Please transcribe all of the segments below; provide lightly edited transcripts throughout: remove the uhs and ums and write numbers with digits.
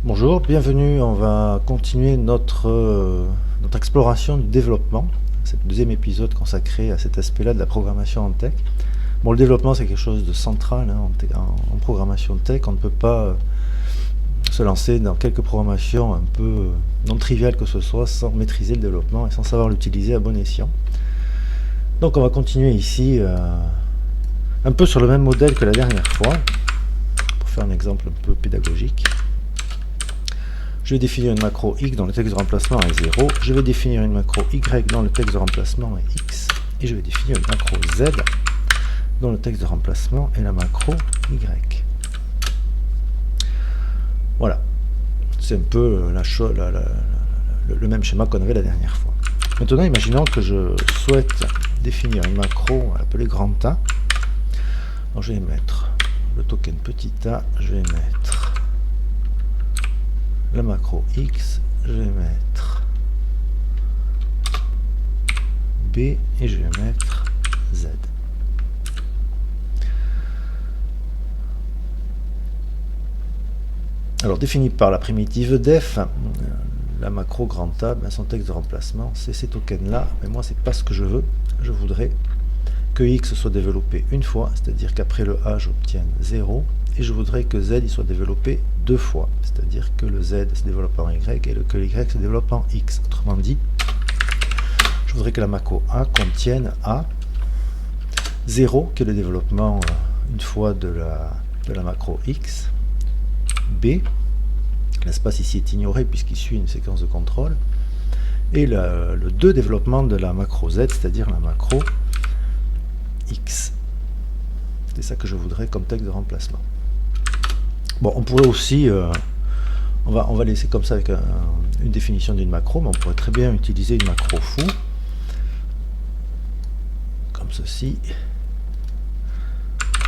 Bonjour, bienvenue. On va continuer notre exploration du développement. C'est le deuxième épisode consacré à cet aspect-là de la programmation en tech. Bon, le développement, c'est quelque chose de central en programmation tech. On ne peut pas se lancer dans quelques programmations un peu non triviales que ce soit sans maîtriser le développement et sans savoir l'utiliser à bon escient. Donc on va continuer ici un peu sur le même modèle que la dernière fois, pour faire un exemple un peu pédagogique. Je vais définir une macro x dont le texte de remplacement est 0. Je vais définir une macro y dont le texte de remplacement est x. Et je vais définir une macro z dont le texte de remplacement est la macro y. Voilà. C'est un peu le même schéma qu'on avait la dernière fois. Maintenant, imaginons que je souhaite définir une macro appelée grand A. Donc, je vais mettre le token petit a, je vais mettre la macro x, je vais mettre b et je vais mettre z. Alors défini par la primitive def, la macro grand A, son texte de remplacement, c'est ces tokens là, mais moi c'est pas ce que je veux. Je voudrais que x soit développé une fois, c'est-à-dire qu'après le a j'obtienne 0, et je voudrais que z il soit développé deux fois, c'est-à-dire que le z se développe en y et que le y se développe en x. Autrement dit, je voudrais que la macro a contienne a 0, qui est le développement une fois de la macro x, b, l'espace ici est ignoré puisqu'il suit une séquence de contrôle, et le 2 développement de la macro z, c'est-à-dire la macro x. C'est ça que je voudrais comme texte de remplacement. Bon, on pourrait aussi, on va laisser comme ça avec une définition d'une macro, mais on pourrait très bien utiliser une macro foo, comme ceci,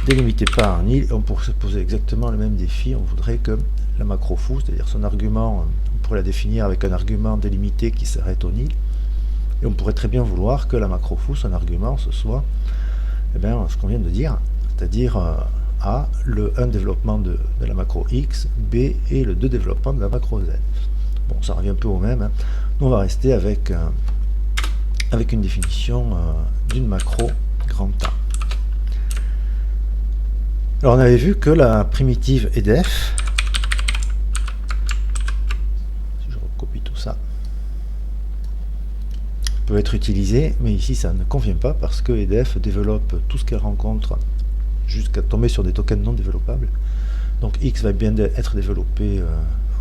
délimitée par un nil, et on pourrait se poser exactement le même défi. On voudrait que la macro foo, c'est-à-dire son argument, on pourrait la définir avec un argument délimité qui s'arrête au nil, et on pourrait très bien vouloir que la macro foo, son argument, ce soit ce qu'on vient de dire, c'est-à-dire A, le 1 développement de la macro X, B et le 2 développement de la macro Z. Bon, ça revient un peu au même. Hein. Nous, on va rester avec une définition d'une macro grand A. Alors, on avait vu que la primitive edef, si je recopie tout ça, peut être utilisée, mais ici ça ne convient pas parce que edef développe tout ce qu'elle rencontre jusqu'à tomber sur des tokens non développables. Donc x va bien être développé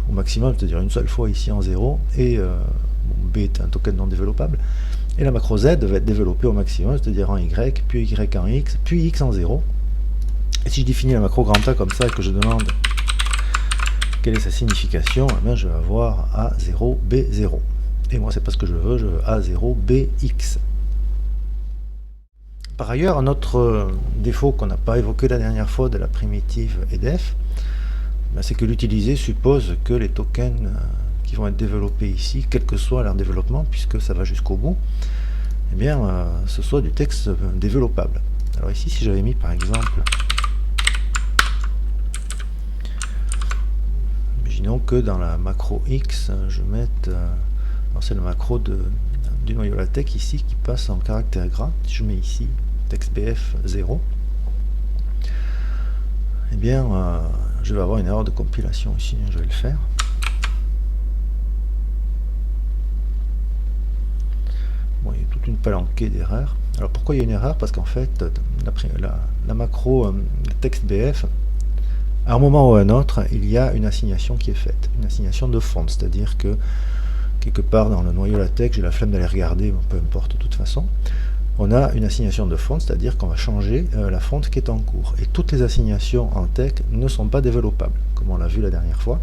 au maximum, c'est-à-dire une seule fois ici en 0, et b est un token non développable, et la macro z va être développée au maximum, c'est-à-dire en y, puis y en x, puis x en 0. Et si je définis la macro grand A comme ça et que je demande quelle est sa signification, eh bien je vais avoir A0, B0. Et moi, c'est pas ce que je veux A0, BX. Par ailleurs, un autre défaut qu'on n'a pas évoqué la dernière fois de la primitive edef, c'est que l'utiliser suppose que les tokens qui vont être développés ici, quel que soit leur développement, puisque ça va jusqu'au bout, eh bien, ce soit du texte développable. Alors ici, si j'avais mis par exemple, imaginons que dans la macro X, je mette... c'est le macro du noyau LaTeX ici qui passe en caractère gras. Si je mets ici texte BF 0, eh bien je vais avoir une erreur de compilation ici. Je vais le faire. Bon, il y a toute une palanquée d'erreurs. Alors pourquoi il y a une erreur? Parce qu'en fait, la macro texte BF, à un moment ou à un autre, il y a une assignation qui est faite, une assignation de font, c'est-à-dire que quelque part dans le noyau LaTeX, j'ai la flemme d'aller regarder, bon, peu importe de toute façon, on a une assignation de font, c'est-à-dire qu'on va changer la fonte qui est en cours. Et toutes les assignations en tech ne sont pas développables, comme on l'a vu la dernière fois.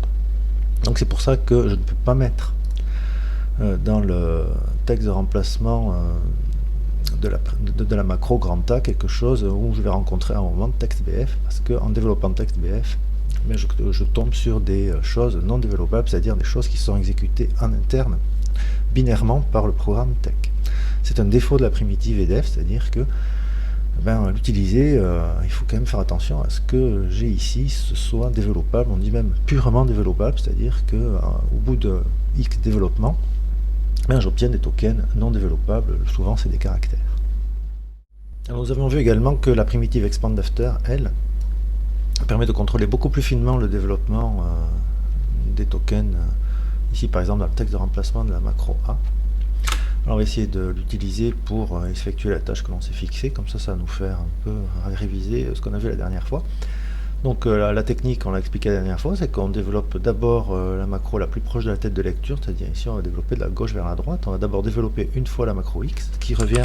Donc c'est pour ça que je ne peux pas mettre dans le texte de remplacement de la macro grand A quelque chose où je vais rencontrer un moment texte BF, parce qu'en développant texte BF, mais je tombe sur des choses non développables, c'est-à-dire des choses qui sont exécutées en interne, binairement par le programme tech. C'est un défaut de la primitive edef, c'est-à-dire que l'utiliser, il faut quand même faire attention à ce que j'ai ici, ce soit développable, on dit même purement développable, c'est-à-dire que au bout de X développement, j'obtiens des tokens non développables, souvent c'est des caractères. Alors nous avions vu également que la primitive expandAfter, elle, permet de contrôler beaucoup plus finement le développement des tokens, ici par exemple dans le texte de remplacement de la macro A. Alors on va essayer de l'utiliser pour effectuer la tâche que l'on s'est fixée, comme ça ça va nous faire un peu réviser ce qu'on a vu la dernière fois. Donc la technique, on l'a expliqué la dernière fois, c'est qu'on développe d'abord la macro la plus proche de la tête de lecture, c'est-à-dire ici on va développer de la gauche vers la droite. On va d'abord développer une fois la macro X, qui revient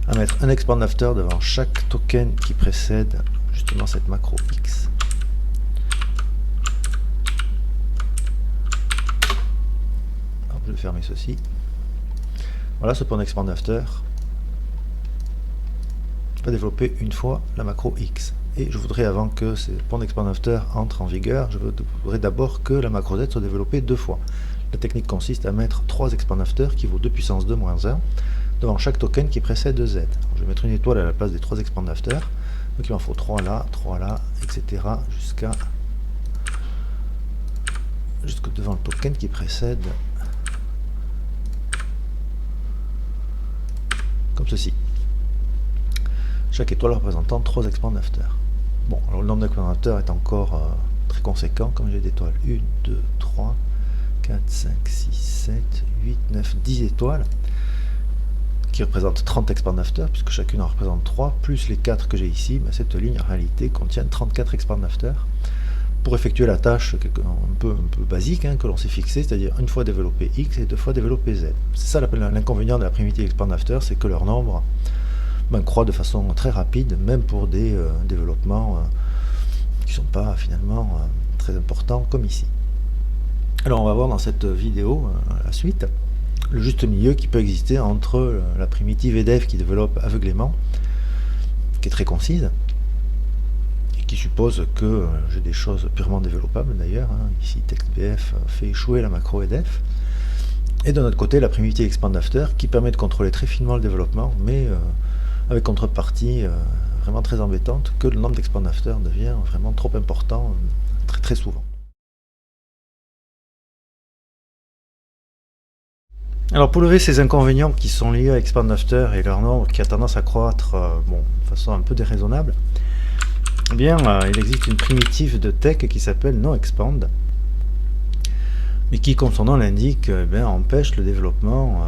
à mettre un expandAfter devant chaque token qui précède justement cette macro X. Alors, je vais fermer ceci. Voilà ce point expandAfter va développer une fois la macro X. Et je voudrais, avant que ce point expandAfter entre en vigueur, je voudrais d'abord que la macro Z soit développée deux fois. La technique consiste à mettre 3 expandAfter qui vaut 2 puissance 2 moins 1 devant chaque token qui précède Z. Alors, je vais mettre une étoile à la place des 3 expandAfter. Donc il m'en faut 3 là, etc. jusqu'à devant le token qui précède, comme ceci. Chaque étoile représentant 3 expandAfter. Bon, alors le nombre d'expandAfter est encore très conséquent, comme j'ai d'étoiles. 1, 2, 3, 4, 5, 6, 7, 8, 9, 10 étoiles, qui représentent 30 expandAfter, puisque chacune en représente 3, plus les 4 que j'ai ici, cette ligne en réalité contient 34 expandAfter. Pour effectuer la tâche un peu basique que l'on s'est fixé, c'est-à-dire une fois développer X et deux fois développer Z. C'est ça l'inconvénient de la primitive expandAfter, c'est que leur nombre croît de façon très rapide, même pour des développements qui ne sont pas finalement très importants comme ici. Alors on va voir dans cette vidéo, la suite, le juste milieu qui peut exister entre la primitive EDEF qui développe aveuglément, qui est très concise, et qui suppose que j'ai des choses purement développables d'ailleurs, ici TextBF fait échouer la macro EDEF, et de notre côté la primitive expandAfter qui permet de contrôler très finement le développement, mais avec contrepartie vraiment très embêtante, que le nombre d'expandAfter devient vraiment trop important très souvent. Alors pour lever ces inconvénients qui sont liés à expandAfter et leur nombre qui a tendance à croître de façon un peu déraisonnable, eh bien il existe une primitive de tech qui s'appelle noExpand, mais qui, comme son nom l'indique, empêche le développement.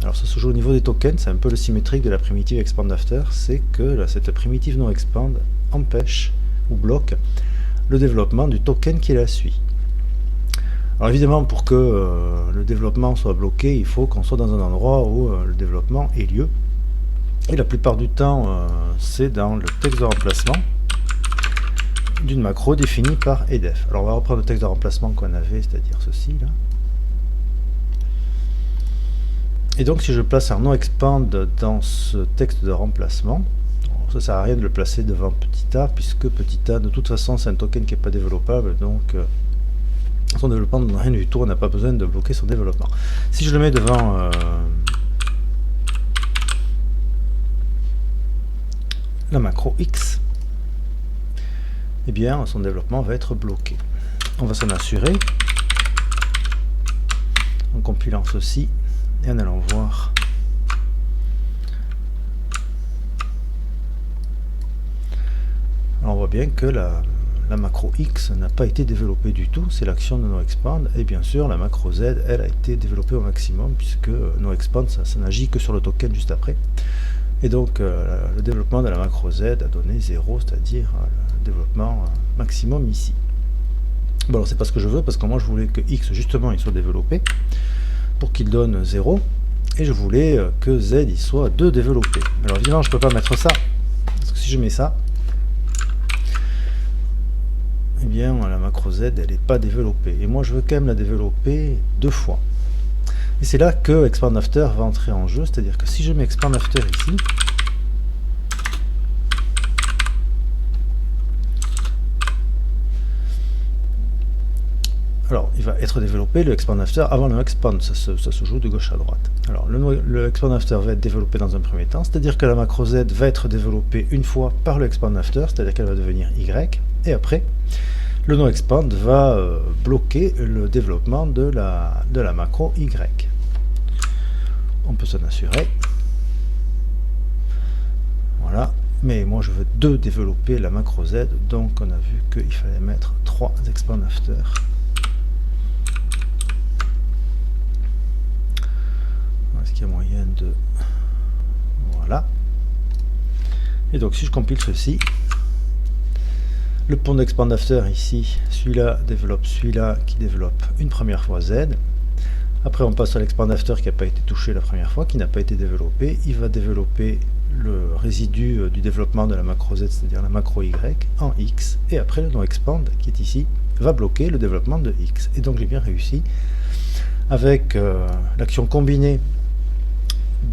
Alors ça se joue au niveau des tokens, c'est un peu le symétrique de la primitive expandAfter, c'est que cette primitive noExpand empêche ou bloque le développement du token qui la suit. Alors évidemment, pour que le développement soit bloqué, il faut qu'on soit dans un endroit où le développement ait lieu. Et la plupart du temps, c'est dans le texte de remplacement d'une macro définie par EDEF. Alors on va reprendre le texte de remplacement qu'on avait, c'est-à-dire ceci là. Et donc si je place un noExpand dans ce texte de remplacement, ça sert à rien de le placer devant petit a, puisque petit a de toute façon c'est un token qui n'est pas développable, donc son développement ne donne rien du tout, on n'a pas besoin de bloquer son développement. Si je le mets devant la macro X, eh bien son développement va être bloqué. On va s'en assurer en compilant ceci et en allant voir alors on voit bien que la macro X n'a pas été développée du tout, c'est l'action de noExpand, et bien sûr la macro Z elle a été développée au maximum, puisque noExpand ça n'agit que sur le token juste après, et donc le développement de la macro Z a donné 0, c'est-à-dire le développement maximum ici. Bon alors c'est pas ce que je veux, parce que moi je voulais que X justement il soit développé pour qu'il donne 0, et je voulais que Z il soit 2 développé. Alors évidemment je peux pas mettre ça, parce que si je mets ça, eh bien la macro Z elle n'est pas développée, et moi je veux quand même la développer 2 fois. Et c'est là que expandAfter va entrer en jeu, c'est-à-dire que si je mets expandAfter ici, Alors, il va être développé, le expand after, avant le expand, ça se joue de gauche à droite. Alors, le expand after va être développé dans un premier temps, c'est-à-dire que la macro Z va être développée une fois par le expand after, c'est-à-dire qu'elle va devenir Y, et après, le no expand va bloquer le développement de la macro Y. On peut s'en assurer. Voilà. Mais moi, je veux développer la macro Z, donc on a vu qu'il fallait mettre 3 expand after. Est-ce qu'il y a moyen de... Voilà. Et donc, si je compile ceci, le pont d'expand after ici, celui-là développe celui-là qui développe une première fois Z. Après, on passe à l'expand after qui n'a pas été touché la première fois, qui n'a pas été développé. Il va développer le résidu du développement de la macro Z, c'est-à-dire la macro Y, en X. Et après, le non-expand, qui est ici, va bloquer le développement de X. Et donc, j'ai bien réussi avec l'action combinée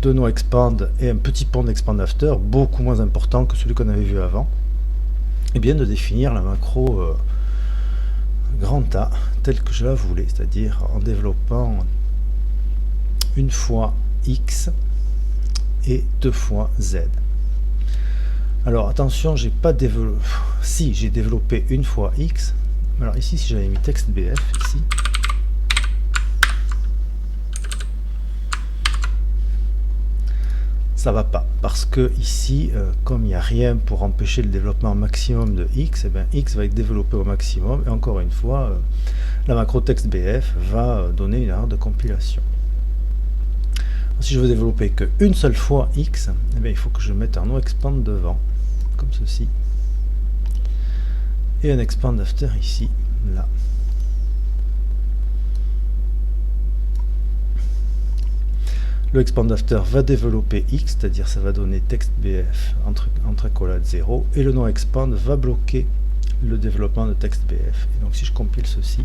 de no-expand et un petit pont d'expand after, beaucoup moins important que celui qu'on avait vu avant, et bien de définir la macro grand A telle que je la voulais, c'est-à-dire en développant une fois X et 2 fois Z. Alors attention, j'ai pas développé, si j'ai développé une fois X, alors ici si j'avais mis texte BF ici, ça va pas, parce que ici, comme il n'y a rien pour empêcher le développement maximum de X, et bien X va être développé au maximum, et encore une fois, la macro texte BF va donner une erreur de compilation. Si je veux développer qu'une seule fois X, eh bien, il faut que je mette un no expand devant, comme ceci, et un expand after ici, là. Le expand after va développer X, c'est-à-dire ça va donner texte BF entre accolades 0, et le non-expand va bloquer le développement de texte BF. Et donc si je compile ceci,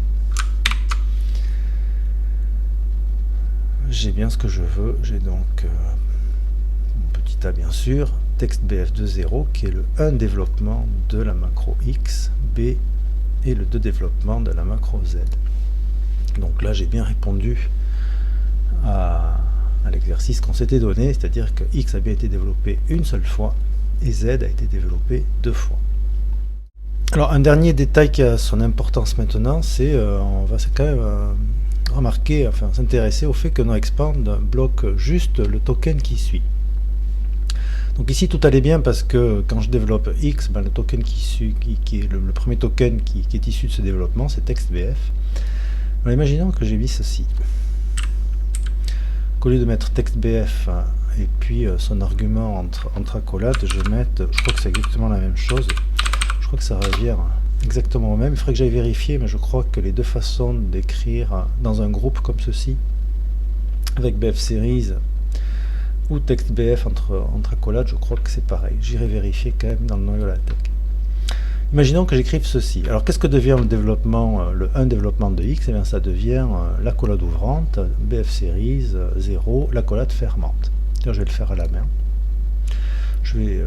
j'ai bien ce que je veux. J'ai donc mon petit a bien sûr, texte BF de 0, qui est le 1 développement de la macro X, B, et le 2 développement de la macro Z. Donc là j'ai bien répondu à l'exercice qu'on s'était donné, c'est-à-dire que X a bien été développé une seule fois et Z a été développé 2 fois. Alors un dernier détail qui a son importance maintenant, c'est on va quand même remarquer, enfin s'intéresser au fait que no-expand bloque juste le token qui suit. Donc ici tout allait bien parce que quand je développe X, ben, le token qui est le premier token qui est issu de ce développement, c'est texte BF. Alors imaginons que j'ai mis ceci. Au lieu de mettre texte BF et puis son argument entre accolades, je crois que c'est exactement la même chose. Je crois que ça revient exactement au même. Il faudrait que j'aille vérifier, mais je crois que les deux façons d'écrire dans un groupe comme ceci, avec BF Series ou texte BF entre accolades, je crois que c'est pareil. J'irai vérifier quand même dans le noyau LaTeX. Imaginons que j'écrive ceci. Alors qu'est-ce que devient le développement, le 1 développement de X? Eh bien ça devient l'accolade ouvrante, BF Series 0, l'accolade fermante. Je vais le faire à la main. Je vais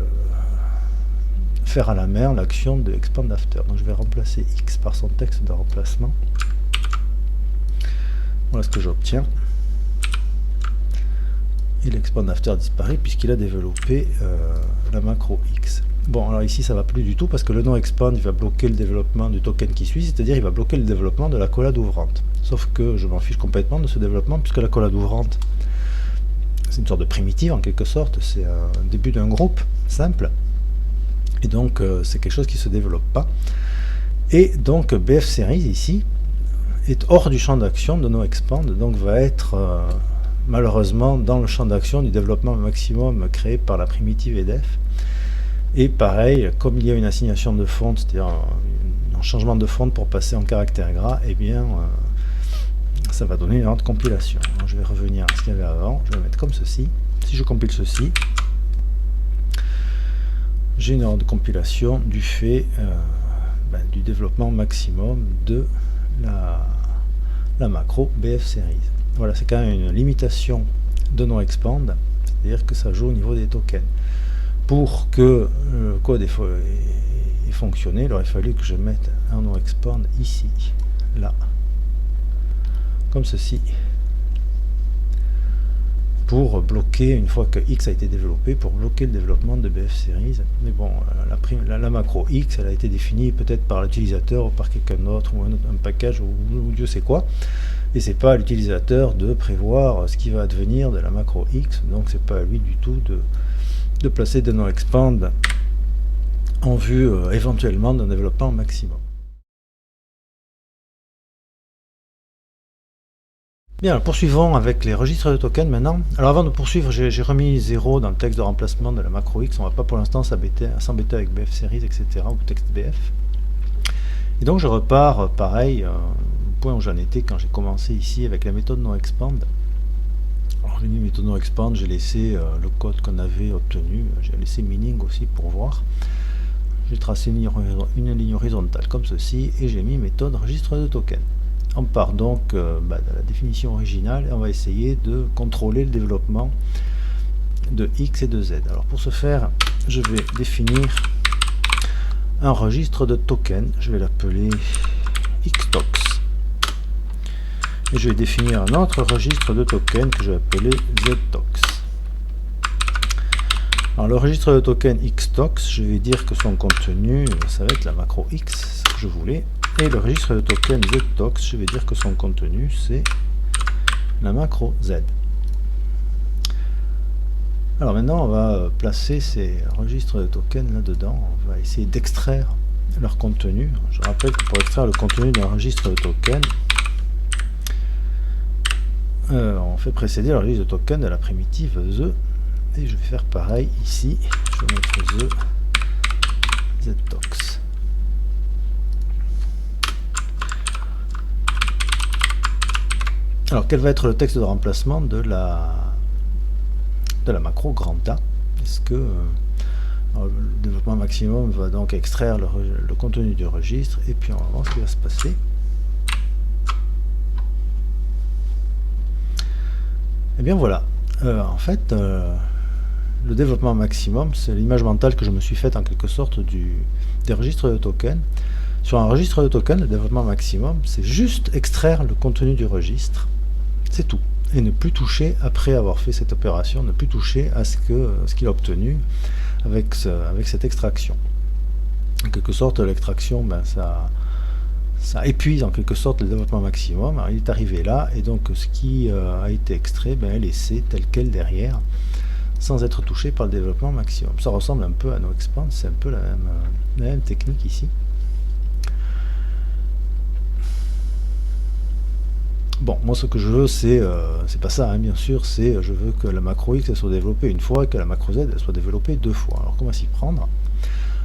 faire à la main l'action de expand after. Donc je vais remplacer X par son texte de remplacement. Voilà ce que j'obtiens. Et l'expand after disparaît puisqu'il a développé la macro X. Bon, alors ici ça va plus du tout parce que le non-expand il va bloquer le développement du token qui suit, c'est-à-dire il va bloquer le développement de l'accolade ouvrante. Sauf que je m'en fiche complètement de ce développement puisque l'accolade ouvrante c'est une sorte de primitive en quelque sorte, c'est un début d'un groupe simple et donc c'est quelque chose qui ne se développe pas. Et donc BF Series ici est hors du champ d'action de no-expand, donc va être malheureusement dans le champ d'action du développement maximum créé par la primitive EDF. Et pareil, comme il y a une assignation de font, c'est-à-dire un changement de font pour passer en caractère gras, eh bien ça va donner une erreur de compilation. Donc, je vais revenir à ce qu'il y avait avant, je vais mettre comme ceci. Si je compile ceci, j'ai une erreur de compilation du fait du développement maximum de la macro BF Series. Voilà, c'est quand même une limitation de no-expand, c'est-à-dire que ça joue au niveau des tokens. Pour que le code ait fonctionné, il aurait fallu que je mette un no-expand ici, là, comme ceci, pour bloquer, une fois que X a été développé, pour bloquer le développement de BF Series. Mais bon, la macro X, elle a été définie peut-être par l'utilisateur ou par quelqu'un d'autre, ou un package, ou Dieu sait quoi. Et c'est pas à l'utilisateur de prévoir ce qui va advenir de la macro X, donc c'est pas à lui du tout de placer des noExpand en vue éventuellement d'un développement maximum. Bien, alors poursuivons avec les registres de tokens maintenant. Alors avant de poursuivre, j'ai remis 0 dans le texte de remplacement de la macro X. On ne va pas pour l'instant s'embêter avec BF Series, etc. ou texte BF. Et donc je repars pareil au point où j'en étais quand j'ai commencé ici avec la méthode noExpand. Alors j'ai mis méthode noExpand, j'ai laissé le code qu'on avait obtenu, j'ai laissé meaning aussi pour voir. J'ai tracé une ligne horizontale comme ceci et j'ai mis méthode registre de token. On part donc de la définition originale et on va essayer de contrôler le développement de X et de Z. Alors pour ce faire, je vais définir un registre de token, je vais l'appeler XTOX. Et je vais définir un autre registre de token que je vais appeler ZTOX. Alors le registre de token XTOX, je vais dire que son contenu, ça va être la macro X, ce que je voulais. Et le registre de token ZTOX, je vais dire que son contenu, c'est la macro Z. Alors maintenant, on va placer ces registres de tokens là-dedans. On va essayer d'extraire leur contenu. Je rappelle que pour extraire le contenu d'un registre de token, on fait précéder le registre de token de la primitive the. Et je vais faire pareil ici. Je vais mettre the ZTOX. Alors, quel va être le texte de remplacement de la macro grand A? Est-ce que le développement maximum va donc extraire le contenu du registre et puis on va voir ce qui va se passer. Et bien voilà, en fait, le développement maximum, c'est l'image mentale que je me suis faite en quelque sorte des registres de tokens. Sur un registre de tokens, le développement maximum, c'est juste extraire le contenu du registre. C'est tout. Et ne plus toucher, après avoir fait cette opération, ne plus toucher à ce qu'il a obtenu avec cette extraction. En quelque sorte, l'extraction, ça épuise en quelque sorte le développement maximum. Alors, il est arrivé là, et donc ce qui a été extrait est laissé tel quel derrière, sans être touché par le développement maximum. Ça ressemble un peu à noExpand, c'est un peu la même technique ici. Bon, moi ce que je veux, c'est pas ça, bien sûr, c'est je veux que la macro X elle soit développée une fois et que la macro Z elle soit développée deux fois. Alors comment s'y prendre?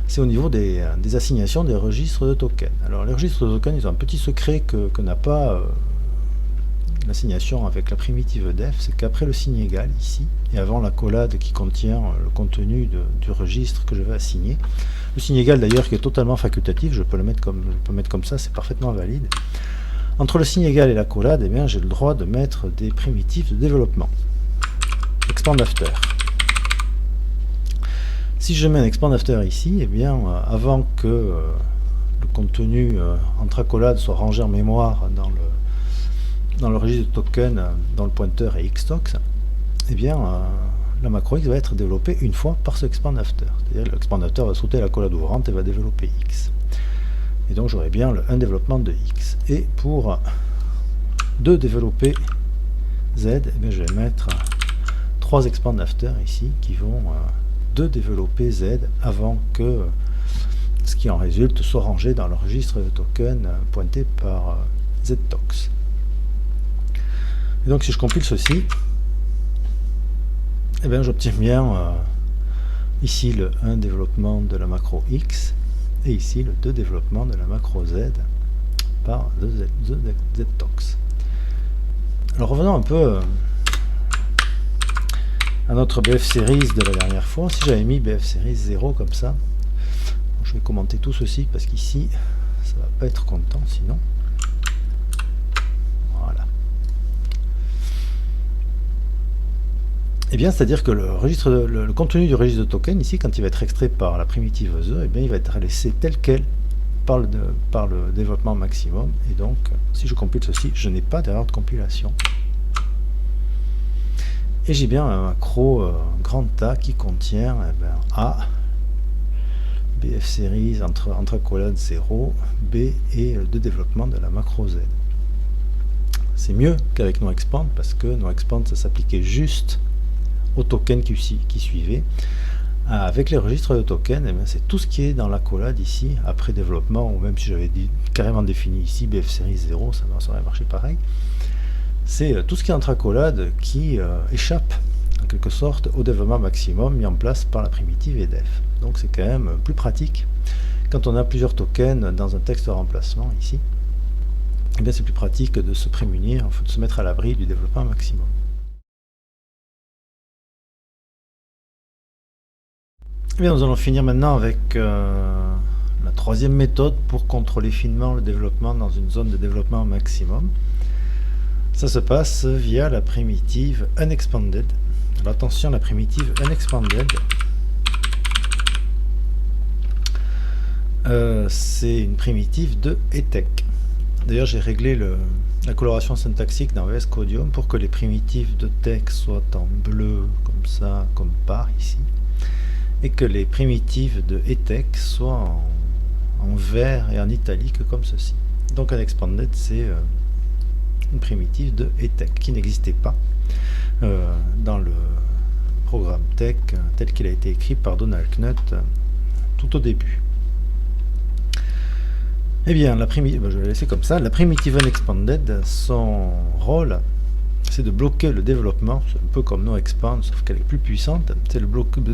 C'est au niveau des assignations des registres de tokens. Alors les registres de tokens, ils ont un petit secret que n'a pas l'assignation avec la primitive def, c'est qu'après le signe égal ici, et avant l'accolade qui contient le contenu du registre que je vais assigner, le signe égal d'ailleurs qui est totalement facultatif, je peux le mettre comme ça, c'est parfaitement valide. Entre le signe égal et l'accolade, eh bien, j'ai le droit de mettre des primitives de développement. Expand after. Si je mets un expand after ici, eh bien, avant que le contenu entre accolades soit rangé en mémoire dans le registre de token, dans le pointeur et xtox, eh bien, la macro X va être développée une fois par ce expand after. C'est-à-dire que l'expand after va sauter l'accolade ouvrante et va développer X. Et donc j'aurai bien un développement de X. Et pour de développer Z, eh bien, je vais mettre 3 expand after ici qui vont de développer Z avant que ce qui en résulte soit rangé dans le registre de token pointé par ZTOX. Et donc si je compile ceci, eh bien j'obtiens bien ici le 1 développement de la macro X et ici le 2 développement de la macro Z par ZTOX. Alors revenons un peu à notre BF Series de la dernière fois. Si j'avais mis BF Series 0 comme ça, je vais commenter tout ceci parce qu'ici ça va pas être content sinon. Voilà. Et bien c'est-à-dire que le contenu du registre de token ici, quand il va être extrait par la primitive the, eh bien, il va être laissé tel quel par le développement maximum, et donc si je compile ceci, je n'ai pas d'erreur de compilation. Et j'ai bien un macro grand A qui contient A, BF series entre accolades 0, B et de développement de la macro Z. C'est mieux qu'avec noExpand, parce que noExpand ça s'appliquait juste au token qui suivait. Avec les registres de tokens, c'est tout ce qui est dans l'accolade ici, après développement, ou même si j'avais carrément défini ici BF series 0, ça aurait marché pareil. C'est tout ce qui est entre accolades qui échappe en quelque sorte au développement maximum mis en place par la primitive EDF. Donc c'est quand même plus pratique quand on a plusieurs tokens dans un texte de remplacement ici. Et bien c'est plus pratique de se prémunir, de se mettre à l'abri du développement maximum. Et bien nous allons finir maintenant avec la troisième méthode pour contrôler finement le développement dans une zone de développement maximum. Ça se passe via la primitive unexpanded. Alors attention, la primitive unexpanded, c'est une primitive de ETEC. D'ailleurs, j'ai réglé la coloration syntaxique dans VS Codium pour que les primitives de TEC soient en bleu, comme ça, comme par ici, et que les primitives de ETEC soient en vert et en italique, comme ceci. Donc unexpanded, c'est une primitive de ETEC qui n'existait pas dans le programme TEC tel qu'il a été écrit par Donald Knuth tout au début. Eh bien, je vais la laisser comme ça. La primitive unexpanded, son rôle, c'est de bloquer le développement, c'est un peu comme noExpand, sauf qu'elle est plus puissante. C'est de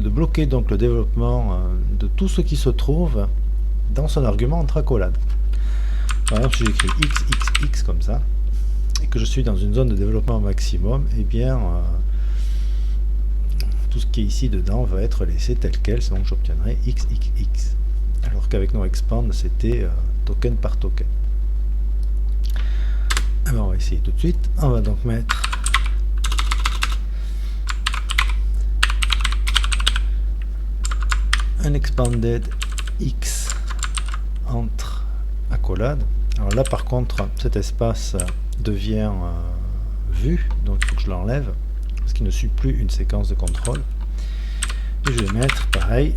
bloquer donc le développement de tout ce qui se trouve dans son argument entre accolades. Par exemple, si j'écris x comme ça, et que je suis dans une zone de développement maximum, eh bien, tout ce qui est ici dedans va être laissé tel quel, donc j'obtiendrai x. Alors qu'avec noExpand, c'était token par token. Alors on va essayer tout de suite. On va donc mettre unexpanded x entre accolades. Alors là par contre, cet espace devient vu, donc il faut que je l'enlève parce qu'il ne suit plus une séquence de contrôle. Et je vais mettre pareil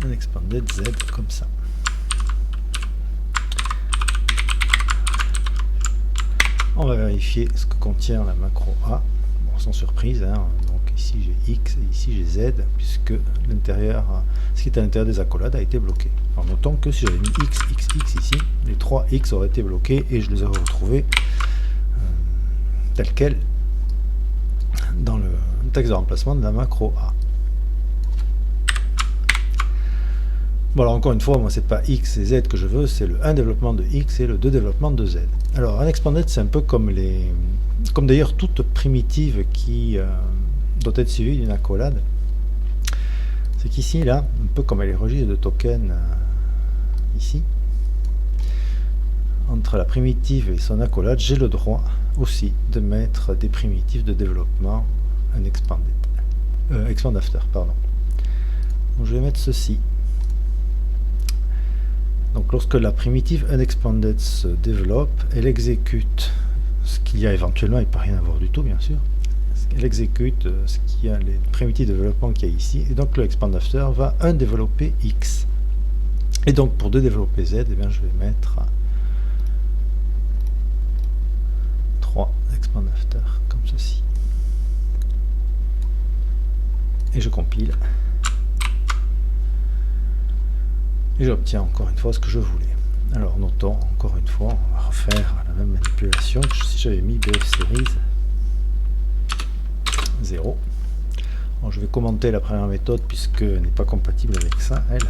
unexpanded z comme ça. On va vérifier ce que contient la macro A. Bon, sans surprise, hein. Donc ici j'ai x et ici j'ai z, puisque l'intérieur, ce qui est à l'intérieur des accolades a été bloqué. Alors notons que si j'avais mis x ici, les 3 x auraient été bloqués et je les aurais retrouvés tels quels dans le texte de remplacement de la macro A. Bon, alors encore une fois, moi c'est pas x et z que je veux, c'est le 1 développement de x et le 2 développement de z. Alors unexpanded, c'est un peu comme d'ailleurs toute primitive qui doit être suivie d'une accolade. C'est qu'ici, là, un peu comme les registres de tokens ici, entre la primitive et son accolade, j'ai le droit aussi de mettre des primitives de développement unexpanded. Expand after, pardon. Donc je vais mettre ceci. Donc lorsque la primitive unexpanded se développe, elle exécute ce qu'il y a éventuellement, il ne peut rien avoir du tout bien sûr, elle exécute ce qu'il y a, les primitives de développement qu'il y a ici, et donc le expand after va développer x. Et donc pour développer z, eh bien, je vais mettre 3 expand after, comme ceci. Et je compile. Et j'obtiens encore une fois ce que je voulais. Alors notons encore une fois, on va refaire la même manipulation que si j'avais mis BF series 0. Alors, je vais commenter la première méthode puisqu'elle n'est pas compatible avec ça, elle.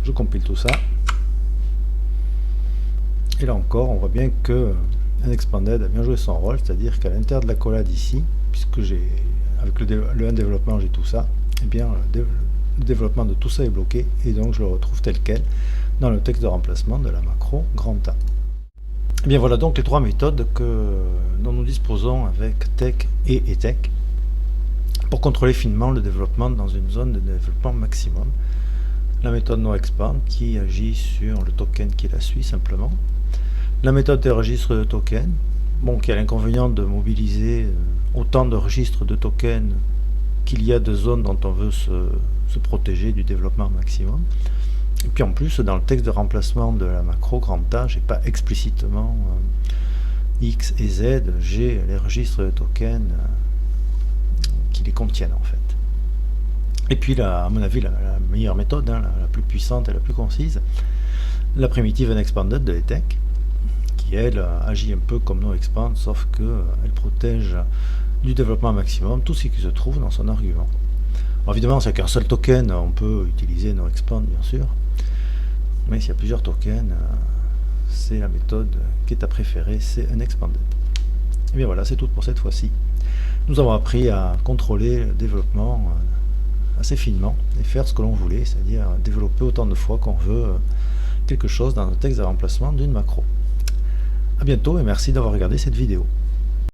Je compile tout ça. Et là encore, on voit bien que unexpanded a bien joué son rôle, c'est-à-dire qu'à l'intérieur de l'accolade ici, puisque j'ai avec le 1 développement j'ai tout ça, et bien le développement de tout ça est bloqué et donc je le retrouve tel quel dans le texte de remplacement de la macro grand A. Bien voilà donc les trois méthodes dont nous disposons avec Tech et ETEC pour contrôler finement le développement dans une zone de développement maximum. La méthode NoExpand qui agit sur le token qui la suit simplement. La méthode des registres de tokens, qui a l'inconvénient de mobiliser autant de registres de tokens qu'il y a de zones dont on veut se protéger du développement maximum. Et puis en plus, dans le texte de remplacement de la macro grand A, j'ai pas explicitement X et Z, j'ai les registres de tokens qui les contiennent en fait. Et puis, à mon avis, la meilleure méthode, la plus puissante et la plus concise, la primitive unexpanded de ETEC, qui elle agit un peu comme NoExpand, sauf qu'elle protège du développement maximum tout ce qui se trouve dans son argument. Alors évidemment, c'est qu'un seul token, on peut utiliser NoExpand bien sûr, mais s'il y a plusieurs tokens, c'est la méthode qui est à préférer, c'est unexpanded. Et bien voilà, c'est tout pour cette fois-ci. Nous avons appris à contrôler le développement assez finement et faire ce que l'on voulait, c'est-à-dire développer autant de fois qu'on veut quelque chose dans le texte de remplacement d'une macro. A bientôt et merci d'avoir regardé cette vidéo.